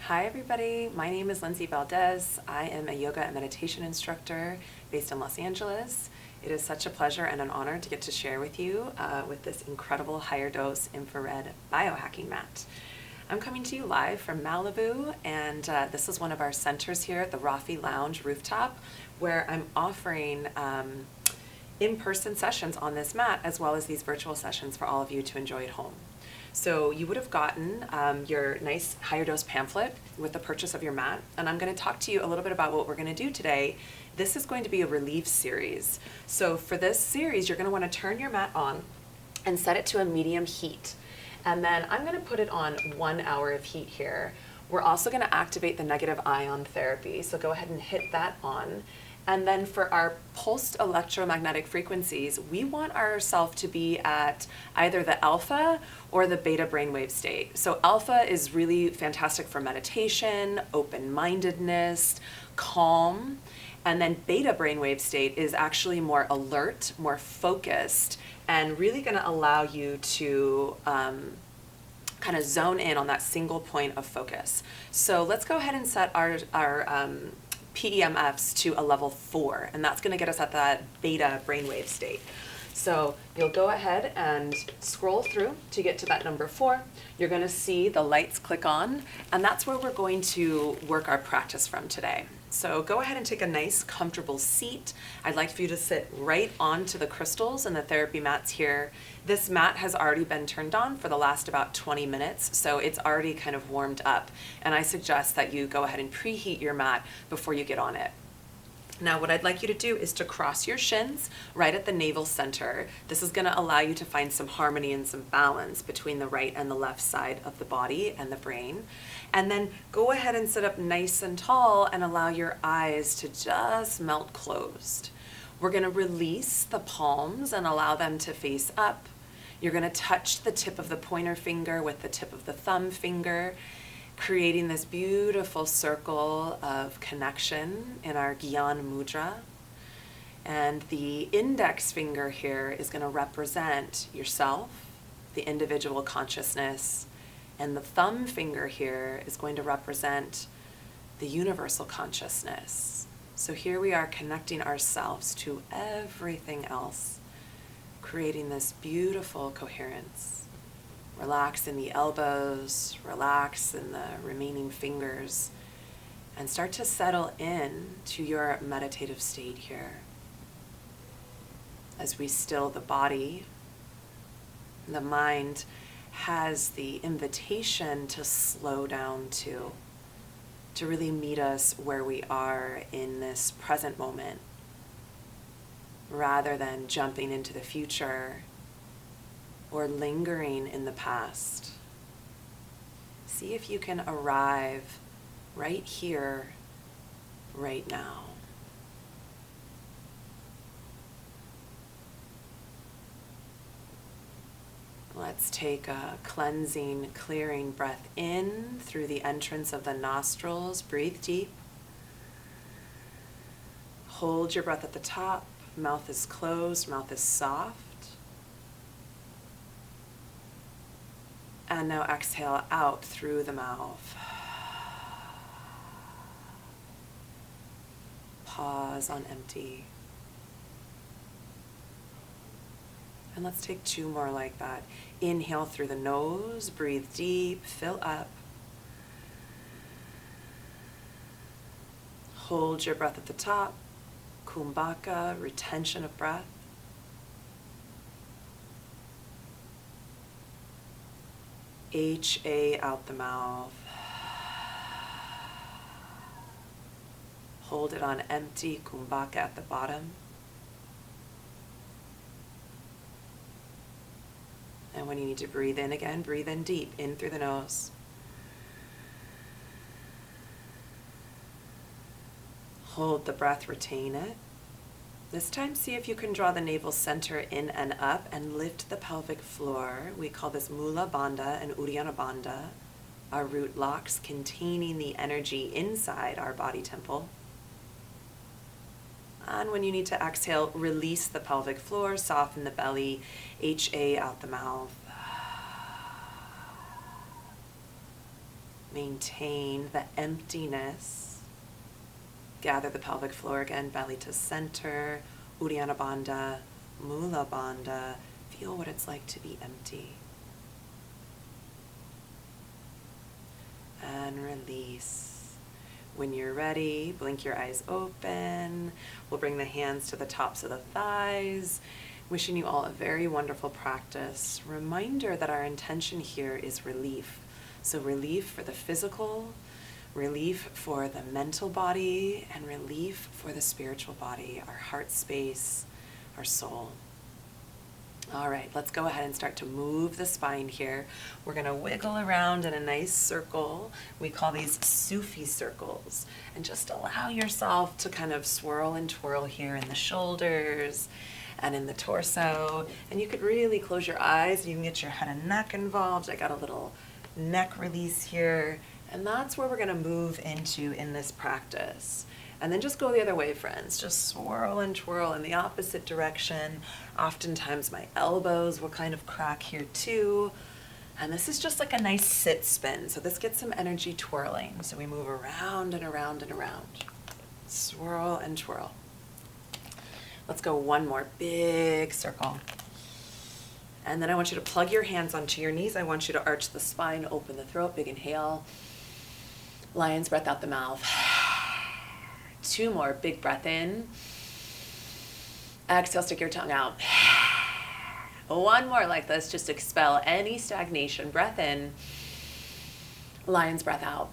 Hi everybody, my name is Lindsey Valdez. I am a yoga and meditation instructor based in Los Angeles. It is such a pleasure and an honor to get to share with you with this incredible HigherDOSE Infrared biohacking mat. I'm coming to you live from Malibu, and this is one of our centers here at the Rafi Lounge rooftop, where I'm offering in-person sessions on this mat, as well as these virtual sessions for all of you to enjoy at home. So you would have gotten your nice HigherDOSE pamphlet with the purchase of your mat, and I'm going to talk to you a little bit about what we're going to do today. This is going to be a relief series. So for this series, you're going to want to turn your mat on and set it to a medium heat. And then I'm going to put it on 1 hour of heat here. We're also going to activate the negative ion therapy, so go ahead and hit that on. And then for our pulsed electromagnetic frequencies, we want ourselves to be at either the alpha or the beta brainwave state. So alpha is really fantastic for meditation, open-mindedness, calm. And then beta brainwave state is actually more alert, more focused, and really going to allow you to kind of zone in on that single point of focus. So let's go ahead and set our PEMFs to a level 4, and that's going to get us at that beta brainwave state. So you'll go ahead and scroll through to get to that number 4. You're going to see the lights click on, and that's where we're going to work our practice from today. So go ahead and take a nice comfortable seat. I'd like for you to sit right onto the crystals and the therapy mats here. This mat has already been turned on for the last about 20 minutes, so it's already kind of warmed up. And I suggest that you go ahead and preheat your mat before you get on it. Now what I'd like you to do is to cross your shins right at the navel center. This is going to allow you to find some harmony and some balance between the right and the left side of the body and the brain. And then go ahead and sit up nice and tall and allow your eyes to just melt closed. We're going to release the palms and allow them to face up. You're going to touch the tip of the pointer finger with the tip of the thumb finger, creating this beautiful circle of connection in our Gyan Mudra. And the index finger here is going to represent yourself, the individual consciousness, and the thumb finger here is going to represent the universal consciousness. So here we are connecting ourselves to everything else, creating this beautiful coherence. Relax in the elbows, relax in the remaining fingers, and start to settle in to your meditative state here. As we still the body, the mind has the invitation to slow down too, to really meet us where we are in this present moment, rather than jumping into the future or lingering in the past. See if you can arrive right here, right now. Let's take a cleansing, clearing breath in through the entrance of the nostrils. Breathe deep. Hold your breath at the top. Mouth is closed, mouth is soft. And now exhale out through the mouth. Pause on empty. And let's take 2 more like that. Inhale through the nose, breathe deep, fill up. Hold your breath at the top, kumbhaka, retention of breath. HA out the mouth. Hold it on empty, kumbhaka at the bottom. And when you need to breathe in again, breathe in deep, in through the nose. Hold the breath, retain it. This time, see if you can draw the navel center in and up and lift the pelvic floor. We call this Mula Bandha and Uddiyana Bandha, our root locks containing the energy inside our body temple. And when you need to exhale, release the pelvic floor, soften the belly, HA out the mouth. Maintain the emptiness. Gather the pelvic floor again, belly to center, Uddiyana Bandha, Mula Bandha. Feel what it's like to be empty. And release. When you're ready, blink your eyes open. We'll bring the hands to the tops of the thighs. Wishing you all a very wonderful practice. Reminder that our intention here is relief. So relief for the physical, relief for the mental body, and relief for the spiritual body, our heart space, our soul. All right, let's go ahead and start to move the spine here. We're gonna wiggle around in a nice circle. We call these Sufi circles. And just allow yourself to kind of swirl and twirl here in the shoulders and in the torso. And you could really close your eyes. You can get your head and neck involved. I got a little neck release here. And that's where we're gonna move into in this practice. And then just go the other way, friends. Just swirl and twirl in the opposite direction. Oftentimes my elbows will kind of crack here too. And this is just like a nice sit spin. So this gets some energy twirling. So we move around and around and around. Swirl and twirl. Let's go one more big circle. And then I want you to plug your hands onto your knees. I want you to arch the spine, open the throat, big inhale. Lion's breath out the mouth. 2 more, big breath in. Exhale, stick your tongue out. 1 more like this, just expel any stagnation. Breath in. Lion's breath out.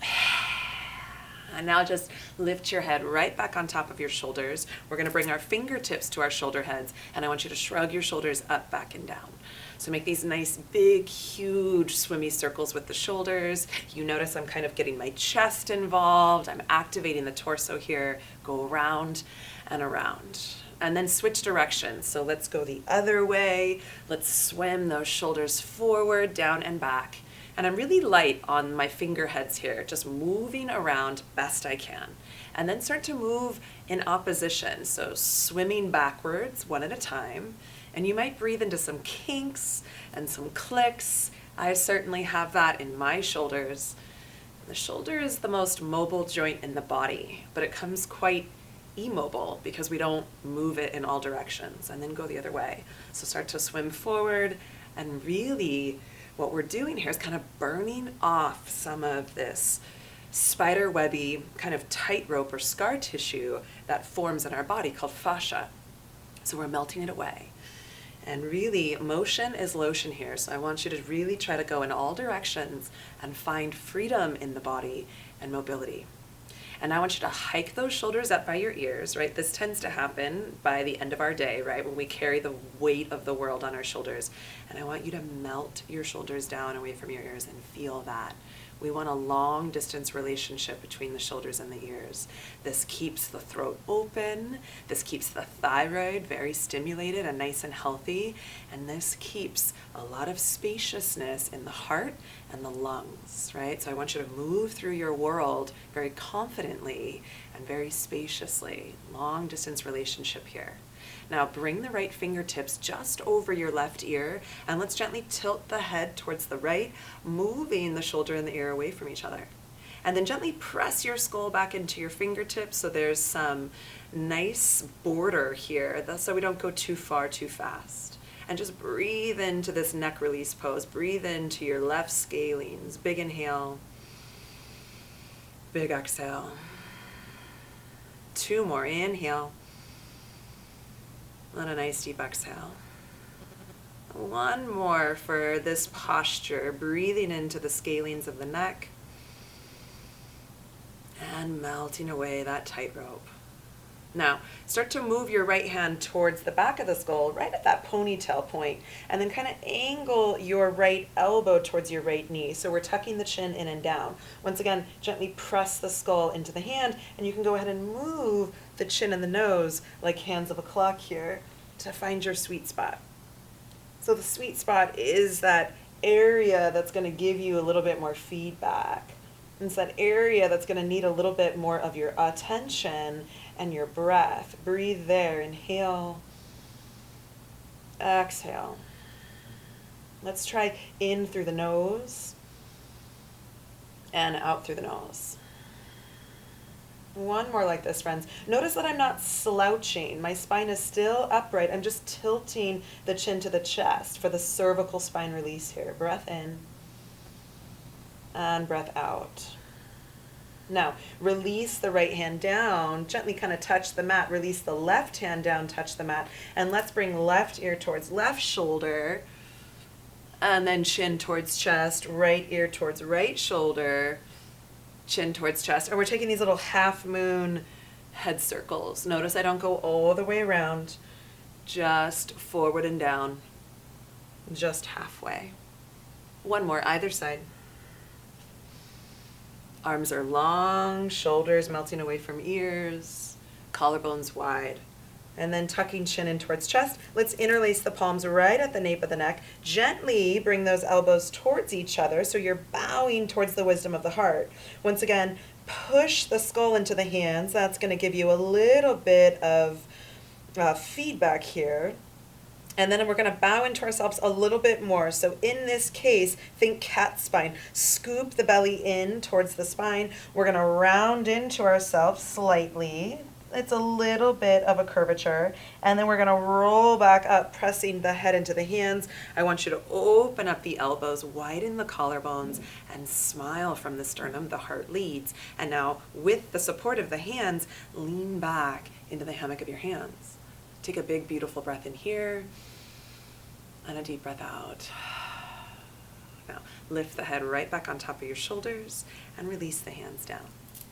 And now just lift your head right back on top of your shoulders. We're gonna bring our fingertips to our shoulder heads, and I want you to shrug your shoulders up, back, and down. So make these nice, big, huge swimmy circles with the shoulders. You notice I'm kind of getting my chest involved. I'm activating the torso here. Go around and around. And then switch directions. So let's go the other way. Let's swim those shoulders forward, down, and back. And I'm really light on my finger heads here, just moving around best I can. And then start to move in opposition. So swimming backwards, one at a time. And you might breathe into some kinks and some clicks. I certainly have that in my shoulders. The shoulder is the most mobile joint in the body, but it comes quite immobile because we don't move it in all directions. And then go the other way. So start to swim forward, and really what we're doing here is kind of burning off some of this spider webby kind of tightrope or scar tissue that forms in our body called fascia. So we're melting it away. And really, motion is lotion here. So I want you to really try to go in all directions and find freedom in the body and mobility. And I want you to hike those shoulders up by your ears, right? This tends to happen by the end of our day, right? When we carry the weight of the world on our shoulders. And I want you to melt your shoulders down away from your ears and feel that. We want a long distance relationship between the shoulders and the ears. This keeps the throat open. This keeps the thyroid very stimulated and nice and healthy. And this keeps a lot of spaciousness in the heart and the lungs, right? So I want you to move through your world very confidently and very spaciously. Long distance relationship here. Now bring the right fingertips just over your left ear, and let's gently tilt the head towards the right, moving the shoulder and the ear away from each other. And then gently press your skull back into your fingertips so there's some nice border here, so we don't go too far too fast. And just breathe into this neck release pose. Breathe into your left scalenes. Big inhale, big exhale. 2 more, inhale. And a nice deep exhale. 1 more for this posture, breathing into the scalenes of the neck and melting away that tightrope. Now, start to move your right hand towards the back of the skull, right at that ponytail point, and then kind of angle your right elbow towards your right knee. So we're tucking the chin in and down. Once again, gently press the skull into the hand, and you can go ahead and move the chin and the nose like hands of a clock here to find your sweet spot. So the sweet spot is that area that's going to give you a little bit more feedback. It's that area that's going to need a little bit more of your attention and your breath. Breathe there. Inhale. Exhale. Let's try in through the nose. And out through the nose. One more like this, friends. Notice that I'm not slouching. My spine is still upright. I'm just tilting the chin to the chest for the cervical spine release here. Breath in and breath out. Now, release the right hand down, gently kind of touch the mat, release the left hand down, touch the mat, and let's bring left ear towards left shoulder, and then chin towards chest, right ear towards right shoulder, chin towards chest. And we're taking these little half moon head circles. Notice I don't go all the way around, just forward and down, just halfway. One more, either side. Arms are long, shoulders melting away from ears, collarbones wide. And then tucking chin in towards chest. Let's interlace the palms right at the nape of the neck. Gently bring those elbows towards each other so you're bowing towards the wisdom of the heart. Once again, push the skull into the hands. That's going to give you a little bit of feedback here. And then we're going to bow into ourselves a little bit more. So in this case, think cat spine. Scoop the belly in towards the spine. We're going to round into ourselves slightly. It's a little bit of a curvature. And then we're going to roll back up, pressing the head into the hands. I want you to open up the elbows, widen the collarbones, and smile from the sternum. The heart leads. And now, with the support of the hands, lean back into the hammock of your hands. Take a big, beautiful breath in here, and a deep breath out. Now, lift the head right back on top of your shoulders, and release the hands down.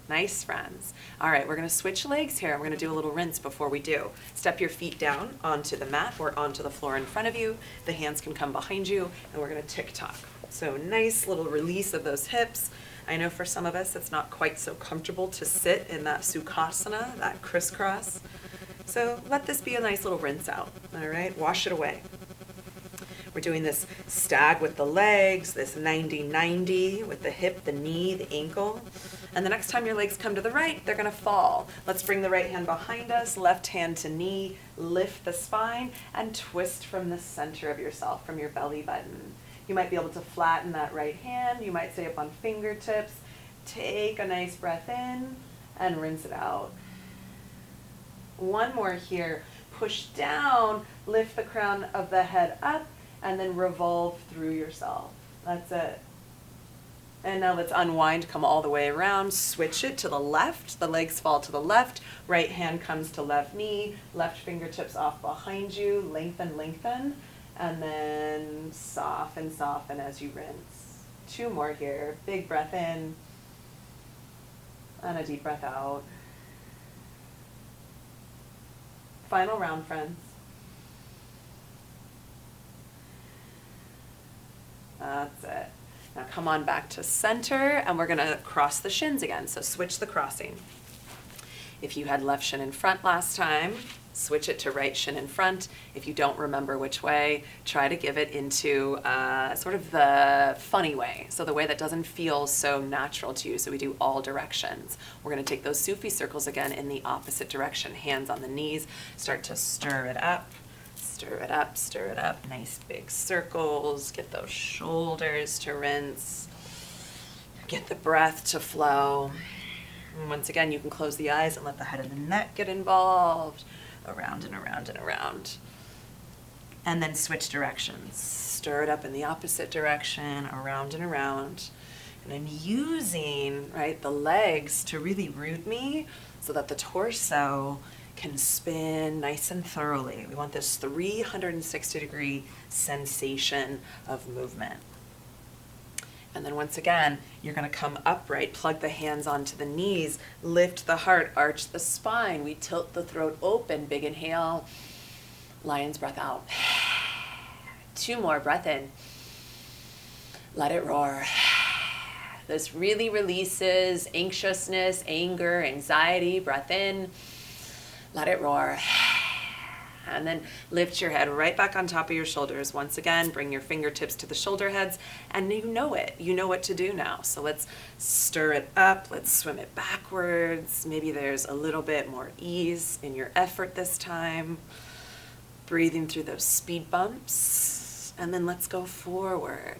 Nice, friends. All right, we're gonna switch legs here. We're gonna do a little rinse before we do. Step your feet down onto the mat or onto the floor in front of you. The hands can come behind you, and we're gonna tick-tock. So nice little release of those hips. I know for some of us, it's not quite so comfortable to sit in that Sukhasana, that crisscross. So let this be a nice little rinse out, all right? Wash it away. We're doing this stag with the legs, this 90-90 with the hip, the knee, the ankle. And the next time your legs come to the right, they're gonna fall. Let's bring the right hand behind us, left hand to knee, lift the spine, and twist from the center of yourself, from your belly button. You might be able to flatten that right hand. You might stay up on fingertips. Take a nice breath in and rinse it out. One more here. Push down, lift the crown of the head up, and then revolve through yourself. That's it. And now let's unwind, come all the way around, switch it to the left. The legs fall to the left. Right hand comes to left knee, left fingertips off behind you, lengthen, lengthen, and then soften, soften as you rinse. Two more here. Big breath in, and a deep breath out. Final round, friends. That's it. Now come on back to center, and we're gonna cross the shins again. So switch the crossing. If you had left shin in front last time, switch it to right shin in front. If you don't remember which way, try to give it into sort of the funny way. So the way that doesn't feel so natural to you. So we do all directions. We're gonna take those Sufi circles again in the opposite direction. Hands on the knees, start to stir it up. Stir it up, stir it up. Nice big circles. Get those shoulders to rinse. Get the breath to flow. And once again, you can close the eyes and let the head and the neck get involved. Around and around and around. And then switch directions. Stir it up in the opposite direction, around and around. And I'm using, right, the legs to really root me so that the torso can spin nice and thoroughly. We want this 360-degree sensation of movement. And then once again, you're gonna come upright, plug the hands onto the knees, lift the heart, arch the spine. We tilt the throat open, big inhale, lion's breath out. Two more, breath in. Let it roar. This really releases anxiousness, anger, anxiety. Breath in, let it roar. And then lift your head right back on top of your shoulders. Once again, bring your fingertips to the shoulder heads, and you know it. You know what to do now. So let's stir it up. Let's swim it backwards. Maybe there's a little bit more ease in your effort this time. Breathing through those speed bumps. And then let's go forward.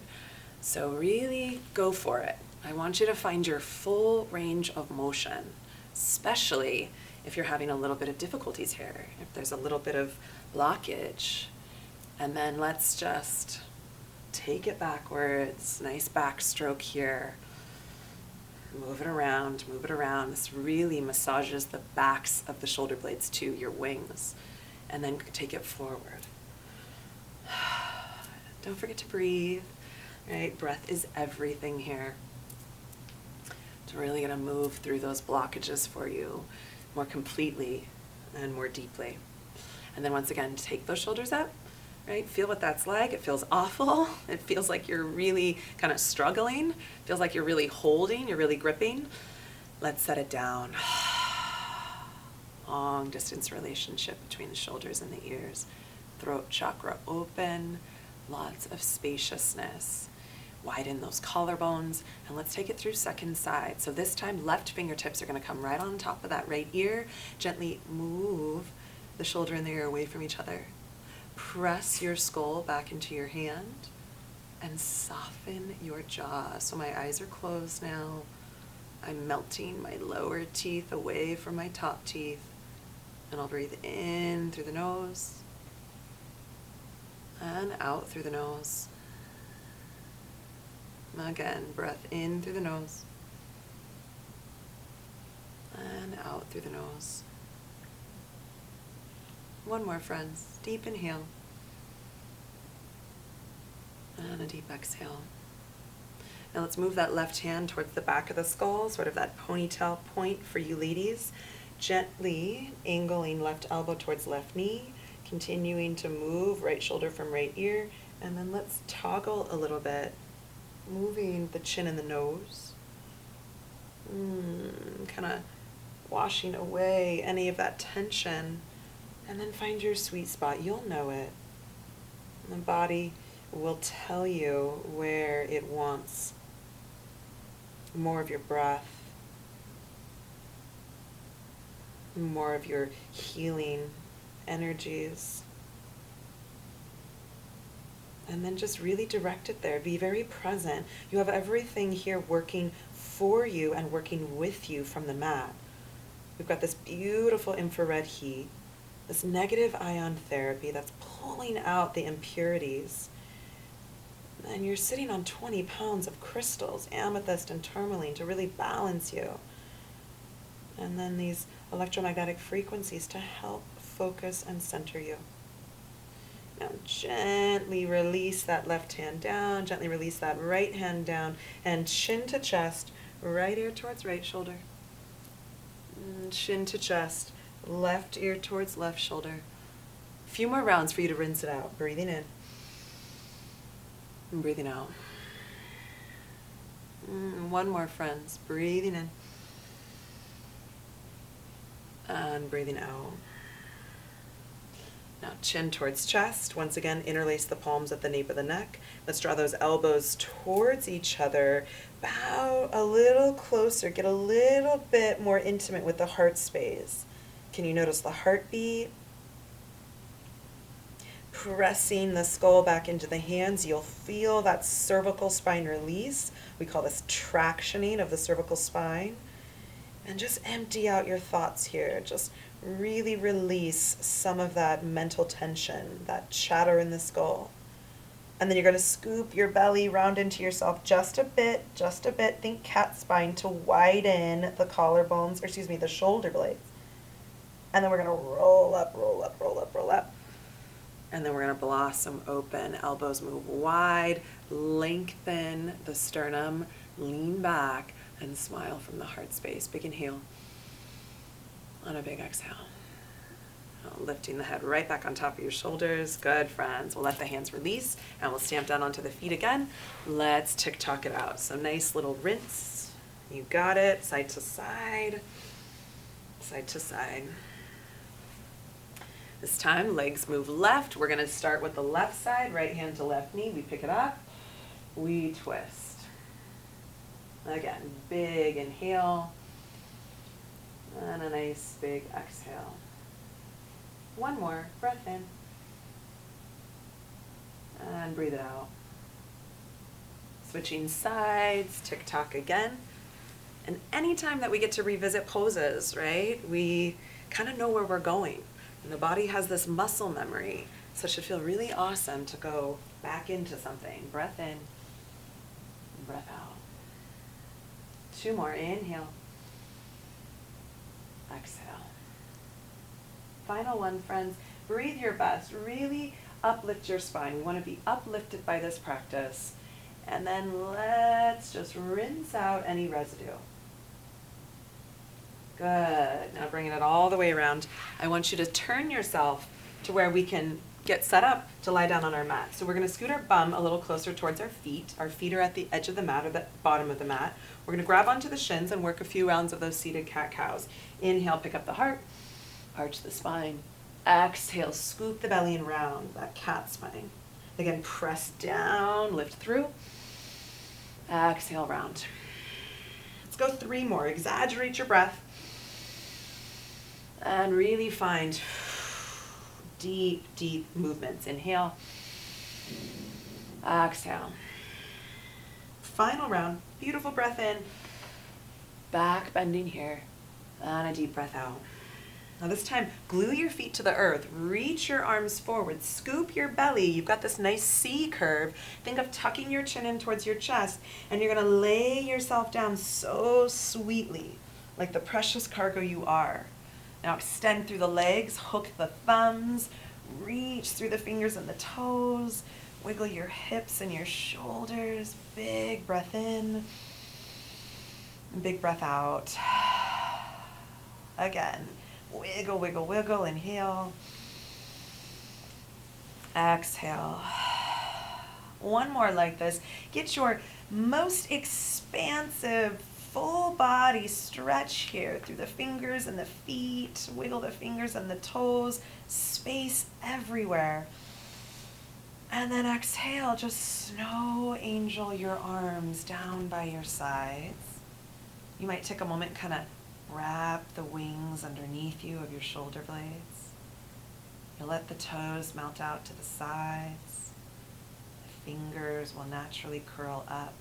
So really go for it. I want you to find your full range of motion, especially if you're having a little bit of difficulties here, if there's a little bit of blockage. And then let's just take it backwards, nice backstroke here. Move it around, move it around. This really massages the backs of the shoulder blades to your wings. And then take it forward. Don't forget to breathe, right? Breath is everything here. It's really gonna move through those blockages for you more completely and more deeply. And then once again, take those shoulders up, right? Feel what that's like. It feels awful. It feels like you're really kind of struggling. It feels like you're really holding, you're really gripping. Let's set it down. Long distance relationship between the shoulders and the ears. Throat chakra open, lots of spaciousness. Widen those collarbones, and let's take it through second side. So this time, left fingertips are gonna come right on top of that right ear. Gently move the shoulder and the ear away from each other. Press your skull back into your hand and soften your jaw. So my eyes are closed now. I'm melting my lower teeth away from my top teeth. And I'll breathe in through the nose and out through the nose. Again, breath in through the nose and out through the nose. One more, friends. Deep inhale and a deep exhale. Now let's move that left hand towards the back of the skull, sort of that ponytail point for you ladies. Gently angling left elbow towards left knee, continuing to move right shoulder from right ear, and then let's toggle a little bit, moving the chin and the nose, kind of washing away any of that tension, and then find your sweet spot. You'll know it. The body will tell you where it wants more of your breath, more of your healing energies. And then just really direct it there. Be very present. You have everything here working for you and working with you from the mat. We've got this beautiful infrared heat, this negative ion therapy that's pulling out the impurities. And you're sitting on 20 pounds of crystals, amethyst and tourmaline, to really balance you. And then these electromagnetic frequencies to help focus and center you. Now gently release that left hand down, gently release that right hand down, and chin to chest, right ear towards right shoulder. Chin to chest, left ear towards left shoulder. A few more rounds for you to rinse it out. Breathing in and breathing out. One more, friends. Breathing in and breathing out. Now chin towards chest. Once again, interlace the palms at the nape of the neck. Let's draw those elbows towards each other. Bow a little closer. Get a little bit more intimate with the heart space. Can you notice the heartbeat? Pressing the skull back into the hands, you'll feel that cervical spine release. We call this tractioning of the cervical spine. And just empty out your thoughts here. Just really release some of that mental tension, that chatter in the skull. And then you're going to scoop your belly round into yourself just a bit, just a bit. Think cat spine to widen the collarbones, or excuse me, the shoulder blades. And then we're going to roll up, roll up, roll up, roll up. And then we're going to blossom open. Elbows move wide, lengthen the sternum, lean back, and smile from the heart space. Big inhale and a big exhale. Lifting the head right back on top of your shoulders. Good, friends. We'll let the hands release and we'll stamp down onto the feet again. Let's tick-tock it out. So nice little rinse. You got it. Side to side. Side to side. This time, legs move left. We're going to start with the left side, right hand to left knee. We pick it up. We twist. Again, big inhale. And a nice big exhale. One more, breath in. And breathe it out. Switching sides, tick-tock again. And anytime that we get to revisit poses, right, we kind of know where we're going. And the body has this muscle memory, so it should feel really awesome to go back into something. Breath in, breath out. 2 more, inhale, exhale. Final one, friends, breathe your best, really uplift your spine. We want to be uplifted by this practice. And then let's just rinse out any residue. Good. Now bringing it all the way around. I want you to turn yourself to where we can get set up to lie down on our mat. So we're going to scoot our bum a little closer towards our feet. Our feet are at the edge of the mat or the bottom of the mat. We're going to grab onto the shins and work a few rounds of those seated cat-cows. Inhale, pick up the heart, arch the spine. Exhale, scoop the belly and round, that cat spine. Again, press down, lift through. Exhale, round. Let's go 3 more. Exaggerate your breath. And really find deep, deep movements. Inhale. Exhale. Final round. Beautiful breath in. Back bending here. And a deep breath out. Now this time, glue your feet to the earth. Reach your arms forward. Scoop your belly. You've got this nice C curve. Think of tucking your chin in towards your chest. And you're going to lay yourself down so sweetly, like the precious cargo you are. Now extend through the legs, hook the thumbs, reach through the fingers and the toes, wiggle your hips and your shoulders, big breath in, and big breath out. Again, wiggle, wiggle, wiggle, inhale, exhale. One more like this. Get your most expansive full body stretch here through the fingers and the feet. Wiggle the fingers and the toes. Space everywhere. And then exhale, just snow angel your arms down by your sides. You might take a moment, kind of wrap the wings underneath you of your shoulder blades. You'll let the toes melt out to the sides. The fingers will naturally curl up.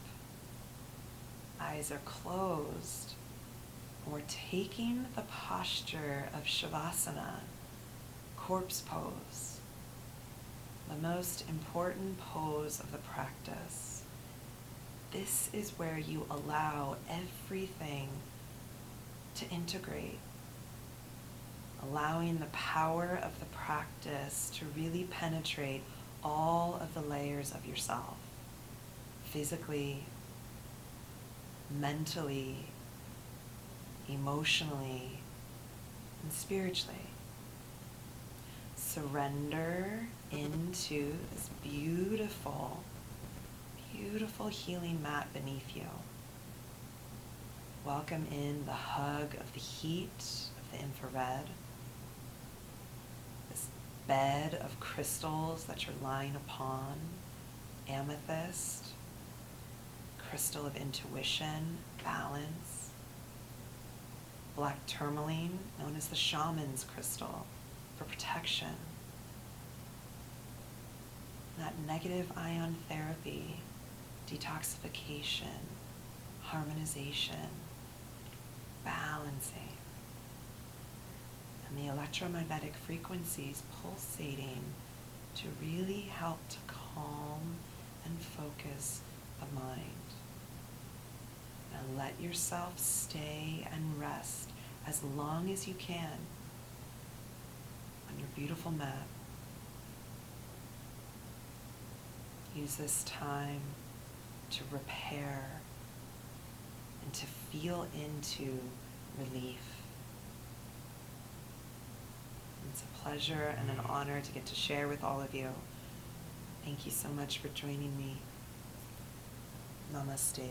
Eyes are closed. We're taking the posture of Shavasana, corpse pose, the most important pose of the practice. This is where you allow everything to integrate, allowing the power of the practice to really penetrate all of the layers of yourself, physically, mentally, emotionally, and spiritually. Surrender into this beautiful, beautiful healing mat beneath you. Welcome in the hug of the heat of the infrared, this bed of crystals that you're lying upon, amethyst, crystal of intuition, balance, black tourmaline, known as the shaman's crystal, for protection. That negative ion therapy, detoxification, harmonization, balancing, and the electromagnetic frequencies pulsating to really help to calm and focus the mind. Now let yourself stay and rest as long as you can on your beautiful mat. Use this time to repair and to feel into relief. It's a pleasure and an honor to get to share with all of you. Thank you so much for joining me. Namaste.